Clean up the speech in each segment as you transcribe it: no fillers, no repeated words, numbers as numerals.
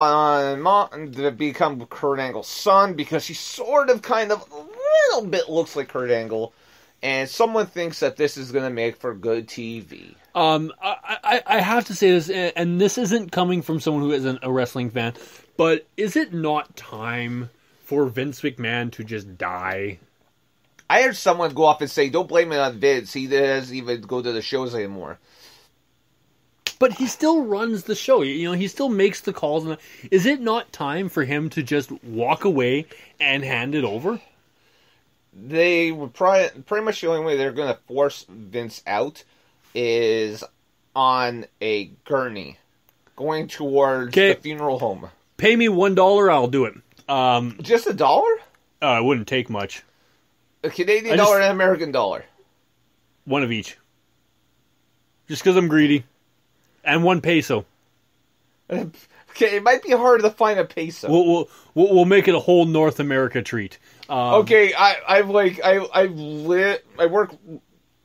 to become Kurt Angle's son because he sort of, kind of, a little bit looks like Kurt Angle, and someone thinks that this is going to make for good TV. I have to say this, and this isn't coming from someone who isn't a wrestling fan, but is it not time for Vince McMahon to just die? I heard someone go off and say, don't blame it on Vince. He doesn't even go to the shows anymore. But he still runs the show. You know, he still makes the calls. Is it not time for him to just walk away and hand it over? They would pretty much the only way they're going to force Vince out is on a gurney going towards the funeral home. Pay me $1, I'll do it. Just $1? It wouldn't take much. A Canadian dollar and an American dollar. One of each. Just because I'm greedy. And 1 peso. Okay, it might be hard to find a peso. We'll make it a whole North America treat. Okay, I work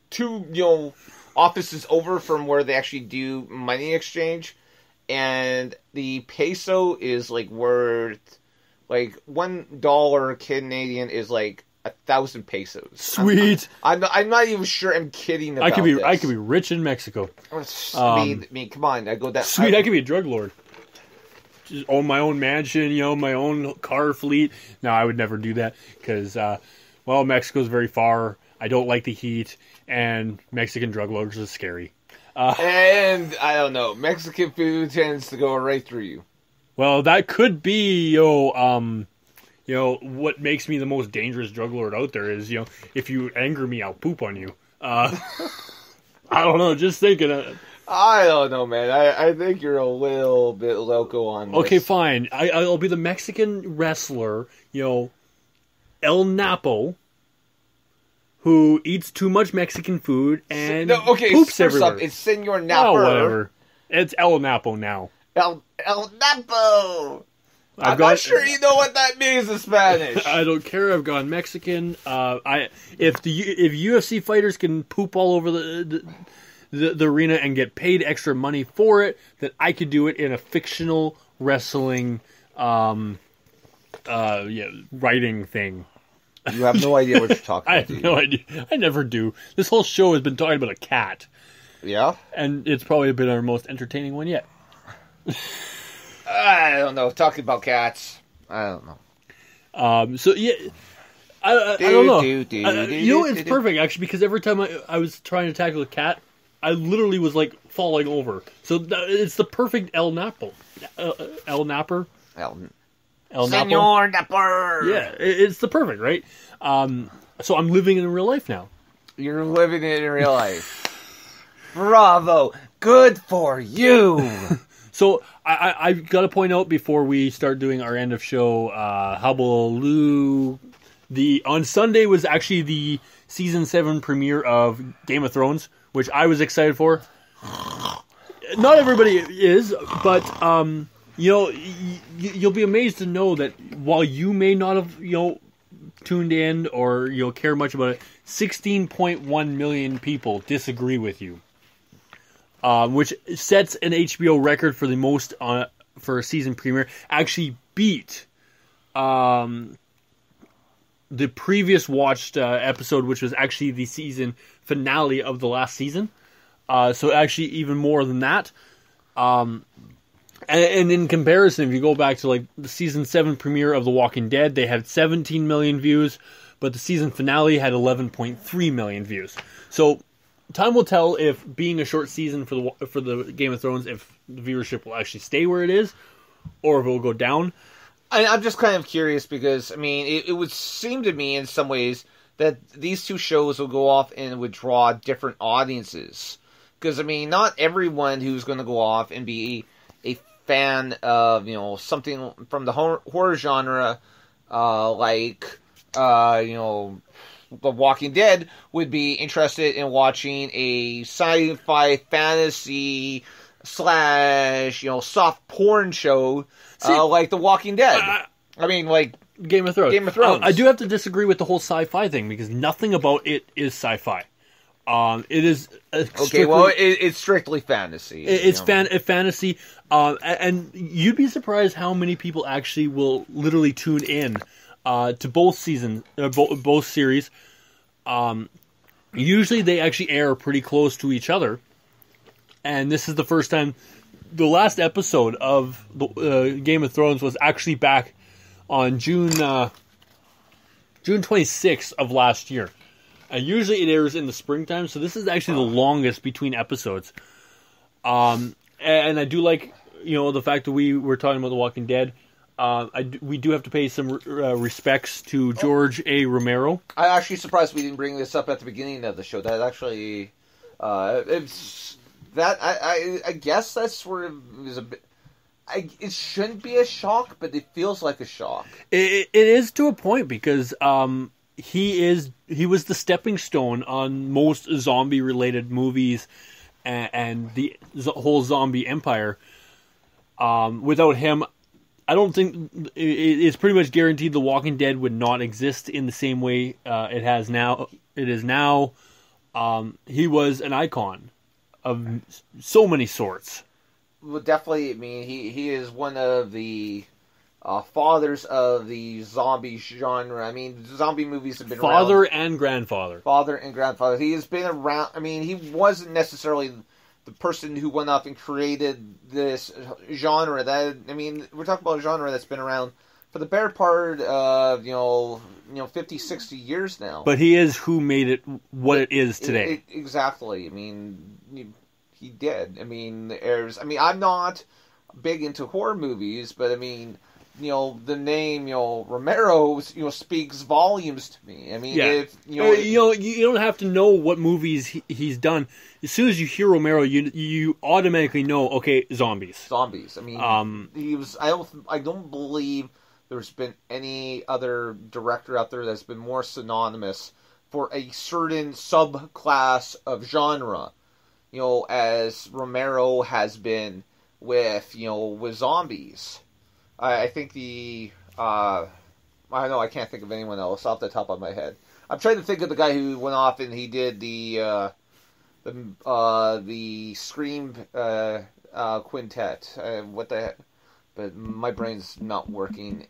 2 offices over from where they actually do money exchange, and the peso is worth $1 Canadian is 1,000 pesos. Sweet. I'm not even sure I'm kidding about this. I could be rich in Mexico. I mean, come on. I go that. Sweet. I could be a drug lord. Just own my own mansion, my own car fleet. No, I would never do that because, Mexico's very far. I don't like the heat, and Mexican drug lords are scary. And I don't know. Mexican food tends to go right through you. Well, that could be, what makes me the most dangerous drug lord out there is, if you anger me, I'll poop on you. I don't know, just thinking. I don't know, man. I think you're a little bit loco on this. Okay, fine. I'll be the Mexican wrestler, El Napo, who eats too much Mexican food and poops everywhere. It's Senor Napo. Oh, whatever. It's El Napo now. El Napo! I'm not sure you know what that means in Spanish. I don't care. I've gone Mexican. If UFC fighters can poop all over the arena and get paid extra money for it, then I could do it in a fictional wrestling writing thing. You have no idea what you're talking about. I have no idea. I never do. This whole show has been talking about a cat. Yeah? And it's probably been our most entertaining one yet. I don't know. Talking about cats. I don't know. I don't know. It's perfect, actually, because every time I was trying to tackle a cat, I literally was, falling over. So it's the perfect El Napo. El Napper? El Napo? Senor Napper! Yeah, it's the perfect, right? So I'm living in real life now. You're living it in real life. Bravo! Good for you! So I've got to point out before we start doing our end of show, Hubaloo, on Sunday was actually the season 7 premiere of Game of Thrones, which I was excited for. Not everybody is, but you'll be amazed to know that while you may not have tuned in or care much about it, 16.1 million people disagree with you. Which sets an HBO record for the most for a season premiere. Actually beat the previous watched episode, which was actually the season finale of the last season. So actually even more than that. And in comparison, if you go back to the season 7 premiere of The Walking Dead, they had 17 million views, but the season finale had 11.3 million views. So time will tell if being a short season for the Game of Thrones, if the viewership will actually stay where it is, or if it will go down. I'm just kind of curious because, it would seem to me in some ways that these two shows will go off and would draw different audiences. Because, not everyone who's going to go off and be a fan of, something from the horror genre, The Walking Dead would be interested in watching a sci-fi fantasy / soft porn show like The Walking Dead. Game of Thrones. Game of Thrones. I do have to disagree with the whole sci-fi thing because nothing about it is sci-fi. It is okay. Well, it's strictly fantasy. It's fantasy, and you'd be surprised how many people actually will literally tune in to both seasons, both series. Usually, they actually air pretty close to each other, and this is the first time. The last episode of the Game of Thrones was actually back on June 26th of last year. And usually it airs in the springtime, so this is actually the longest between episodes. And I do like, the fact that we were talking about The Walking Dead. We do have to pay some respects to George A. Romero. I'm actually surprised we didn't bring this up at the beginning of the show. That actually, it's that I guess that's sort of is a bit. It shouldn't be a shock, but it feels like a shock. It is to a point because he was the stepping stone on most zombie related movies and the whole zombie empire. Without him, I don't think it's pretty much guaranteed The Walking Dead would not exist in the same way it has now. It is now. He was an icon of so many sorts. Well, definitely. I mean, he is one of the fathers of the zombie genre. I mean, zombie movies have been father around. and grandfather. Father and grandfather. He has been around. I mean, he wasn't necessarily the person who went off and created this genre. We're talking about a genre that's been around for the better part of 50, 60 years now. But he is who made it what it is today. Exactly. I mean, he did. I mean, I'm not big into horror movies, but I mean, the name, Romero, speaks volumes to me. I mean, if you don't have to know what movies he's done. As soon as you hear Romero, you automatically know, okay, zombies. Zombies. I mean, he was. I don't believe there's been any other director out there that's been more synonymous for a certain subclass of genre, as Romero has been with zombies. I think I don't know, I can't think of anyone else off the top of my head. I'm trying to think of the guy who went off and he did the Scream quintet. What the heck? But my brain's not working,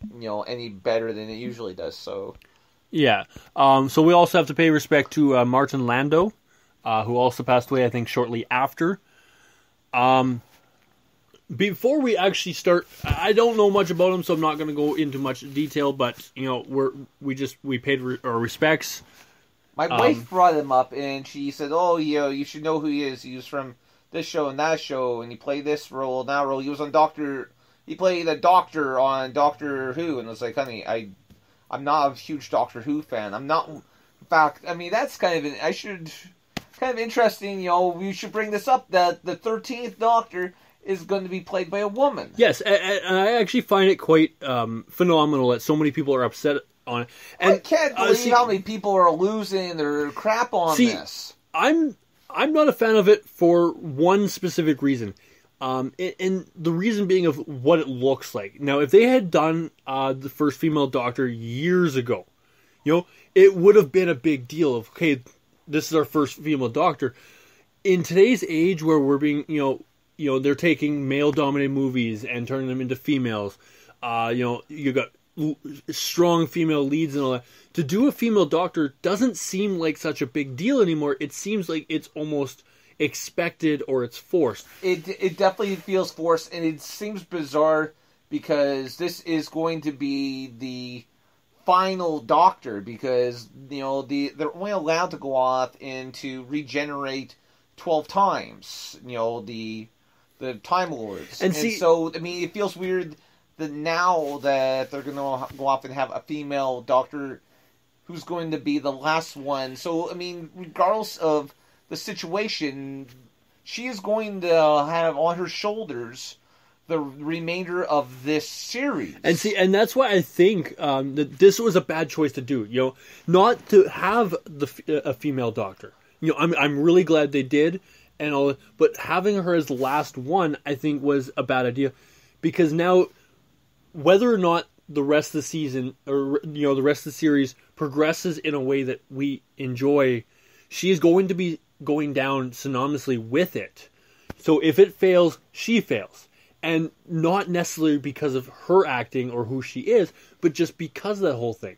any better than it usually does. So yeah. So we also have to pay respect to Martin Landau, who also passed away, I think, shortly after. Before we actually start, I don't know much about him, so I'm not going to go into much detail. But we paid our respects. My wife brought him up, and she said, "Oh, you should know who he is. He was from this show and that show, and he played this role, that role. He was on Doctor. He played a doctor on Doctor Who." And I was like, "Honey, I'm not a huge Doctor Who fan. I'm not. In fact, I mean, that's kind of interesting. We should bring this up that the 13th Doctor is going to be played by a woman." Yes, and I actually find it quite phenomenal that so many people are upset on it. And I can't believe how many people are losing their crap on this. I'm not a fan of it for one specific reason. And the reason being of what it looks like. Now, if they had done the first female Doctor years ago, it would have been a big deal of, okay, this is our first female Doctor. In today's age where we're being, they're taking male-dominated movies and turning them into females. You got strong female leads and all that. To do a female Doctor doesn't seem like such a big deal anymore. It seems like it's almost expected or it's forced. It definitely feels forced, and it seems bizarre because this is going to be the final Doctor because they're only allowed to go off and to regenerate 12 times. The Time Lords, and so I mean it feels weird that now that they're going to go off and have a female Doctor who's going to be the last one. So I mean, regardless of the situation, she is going to have on her shoulders the remainder of this series. And that's why I think that this was a bad choice to do. Not to have a female Doctor. I'm really glad they did. And all, but having her as the last one, I think, was a bad idea, because now, whether or not the rest of the season or the rest of the series progresses in a way that we enjoy, she is going to be going down synonymously with it. So if it fails, she fails. And not necessarily because of her acting or who she is, but just because of that whole thing.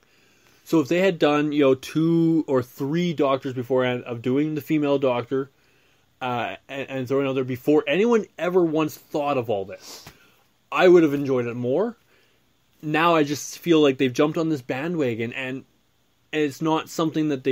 So if they had done, 2 or 3 doctors beforehand of doing the female doctor, and throwing out there before anyone ever once thought of all this, I would have enjoyed it more. Now I just feel like they've jumped on this bandwagon, and it's not something that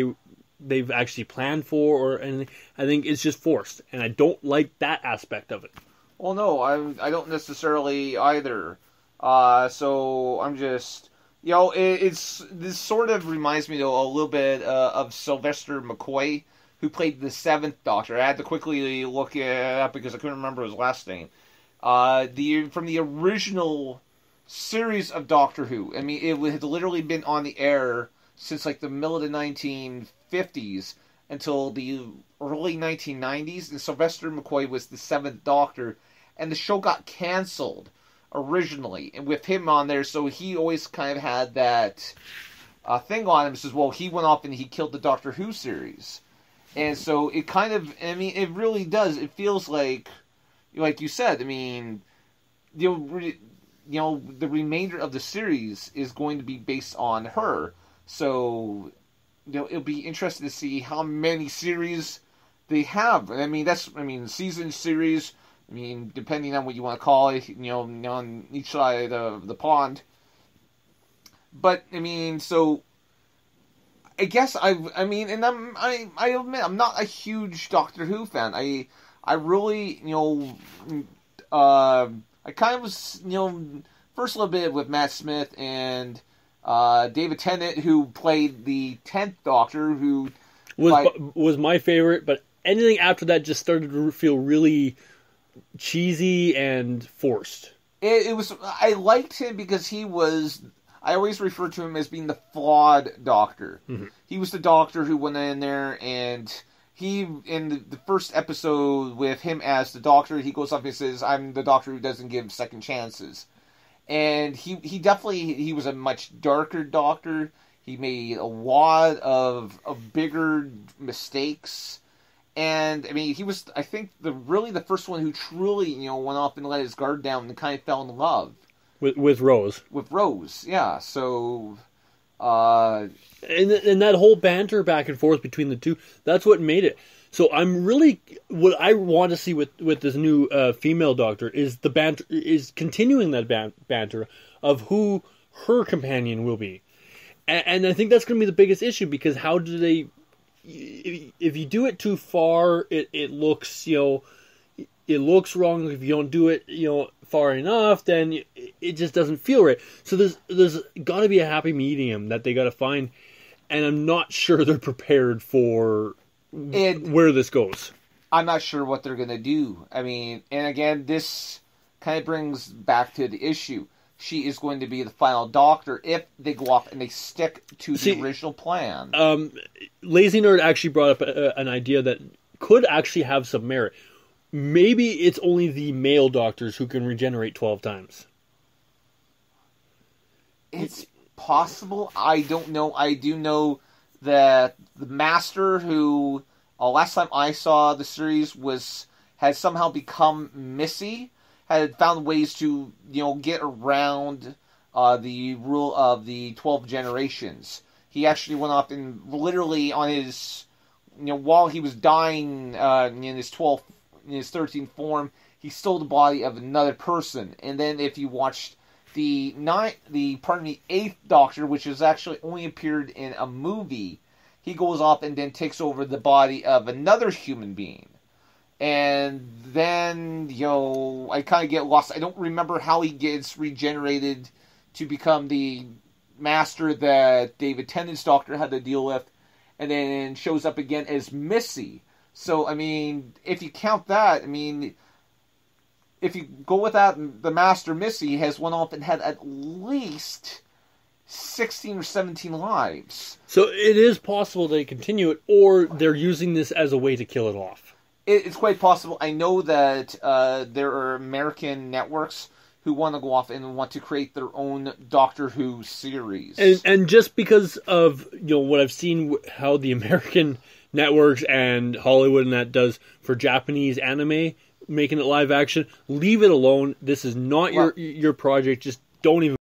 they've actually planned for or anything. I think it's just forced, and I don't like that aspect of it. Well, no, I don't necessarily either. So I'm just, this sort of reminds me though a little bit of Sylvester McCoy, who played the 7th Doctor. I had to quickly look it up because I couldn't remember his last name. From the original series of Doctor Who. I mean, it had literally been on the air since like the middle of the 1950s until the early 1990s, and Sylvester McCoy was the 7th Doctor, and the show got canceled originally, and with him on there, so he always kind of had that thing on him. Says, well, he went off and he killed the Doctor Who series, and so it kind of, I mean, it really does. It feels like you said. I mean, the remainder of the series is going to be based on her. So, it'll be interesting to see how many series they have. I mean, season series. I mean, depending on what you want to call it, on each side of the pond. But I mean, so I guess I admit I'm not a huge Doctor Who fan. I really, I kind of was, first a little bit with Matt Smith and David Tennant, who played the 10th Doctor, who was my favorite, but anything after that just started to feel really cheesy and forced. It was. I liked him because he was. I always refer to him as being the flawed Doctor. Mm-hmm. He was the Doctor who went in there, and he, in the first episode with him as the Doctor, he goes up and says, "I'm the Doctor who doesn't give second chances." And he definitely was a much darker Doctor. He made a lot of bigger mistakes. And, I mean, he was, I think, the first one who truly, went off and let his guard down and kind of fell in love. With Rose. With Rose, yeah. So, And that whole banter back and forth between the two, that's what made it. So I'm really, what I want to see with this new female Doctor is the banter, is continuing that banter of who her companion will be. And I think that's going to be the biggest issue, because how do they, if you do it too far, it looks, it looks wrong. If you don't do it, far enough, then it just doesn't feel right. So there's got to be a happy medium that they got to find, and I'm not sure they're prepared for where this goes. I'm not sure what they're going to do. I mean, and again, this kind of brings back to the issue. She is going to be the final Doctor if they go off and they stick to the original plan. Lazy Nerd actually brought up an idea that could actually have some merit. Maybe it's only the male Doctors who can regenerate 12 times. It's possible. I don't know. I do know that the Master, who last time I saw the series had somehow become Missy, had found ways to get around the rule of the 12 generations. He actually went off and literally on his while he was dying in his 13th form, he stole the body of another person. And then if you watched the 8th Doctor, which has actually only appeared in a movie, he goes off and then takes over the body of another human being. And then, I kind of get lost. I don't remember how he gets regenerated to become the Master that David Tennant's Doctor had to deal with, and then shows up again as Missy. So, I mean, if you count that, I mean, if you go with that, the Master Missy has went off and had at least 16 or 17 lives. So it is possible they continue it, or they're using this as a way to kill it off. It's quite possible. I know that there are American networks who want to go off and want to create their own Doctor Who series. And just because of what I've seen, how the American networks and Hollywood and that does for Japanese anime, making it live action. Leave it alone. This is not your project. Just don't even